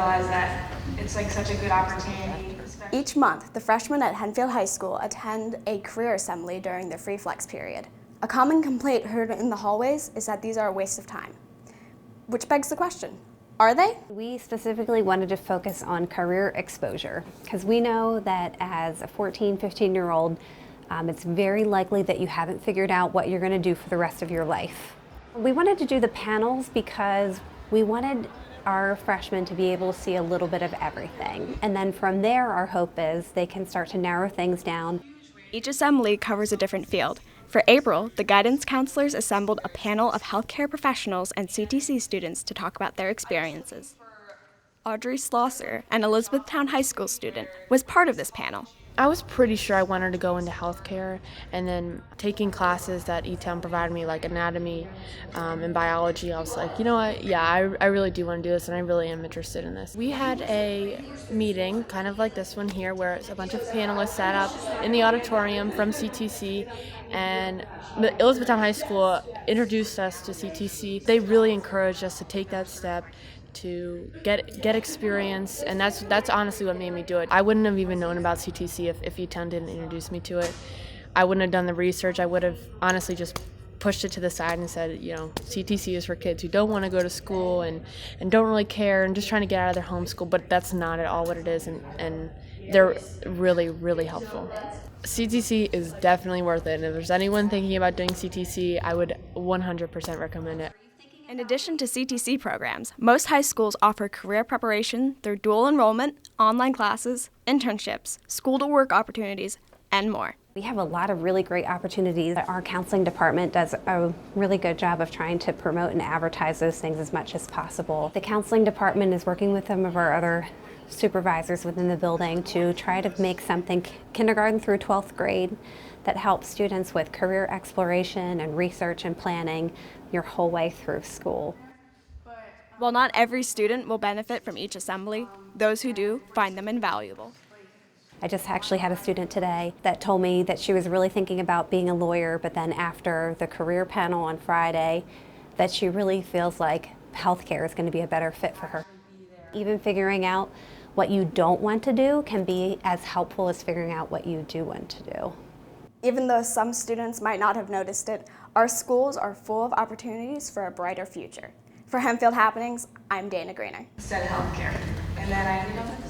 realize that it's like such a good opportunity. Each month, the freshmen at Hempfield High School attend a career assembly during their free flex period. A common complaint heard in the hallways is that these are a waste of time. Which begs the question, are they? We specifically wanted to focus on career exposure because we know that as a 14, 15-year-old, it's very likely that you haven't figured out what you're going to do for the rest of your life. We wanted to do the panels because we wanted our freshmen to be able to see a little bit of everything. And then from there, our hope is they can start to narrow things down. Each assembly covers a different field. For April, the guidance counselors assembled a panel of healthcare professionals and CTC students to talk about their experiences. Audrey Slosser, an Elizabethtown High School student, was part of this panel. I was pretty sure I wanted to go into healthcare, and then taking classes that E-Town provided me, like anatomy and biology, I was like, you know what, yeah, I really do want to do this, and I really am interested in this. We had a meeting, kind of like this one here, where a bunch of panelists sat up in the auditorium from CTC, and the Elizabethtown High School introduced us to CTC. They really encouraged us to take that step, to get experience, and that's honestly what made me do it. I wouldn't have even known about CTC if E-Town didn't introduce me to it. I wouldn't have done the research. I would have honestly just pushed it to the side and said, you know, CTC is for kids who don't want to go to school and don't really care and just trying to get out of their homeschool, but that's not at all what it is, and they're really, really helpful. CTC is definitely worth it, and if there's anyone thinking about doing CTC, I would 100% recommend it. In addition to CTC programs, most high schools offer career preparation through dual enrollment, online classes, internships, school-to-work opportunities, and more. We have a lot of really great opportunities. Our counseling department does a really good job of trying to promote and advertise those things as much as possible. The counseling department is working with some of our other supervisors within the building to try to make something kindergarten through 12th grade that helps students with career exploration and research and planning your whole way through school. While not every student will benefit from each assembly, those who do find them invaluable. I just actually had a student today that told me that she was really thinking about being a lawyer, but then after the career panel on Friday, that she really feels like healthcare is going to be a better fit for her. Even figuring out what you don't want to do can be as helpful as figuring out what you do want to do. Even though some students might not have noticed it, our schools are full of opportunities for a brighter future. For Hempfield Happenings, I'm Dana Greener. Instead of healthcare. And then I ended up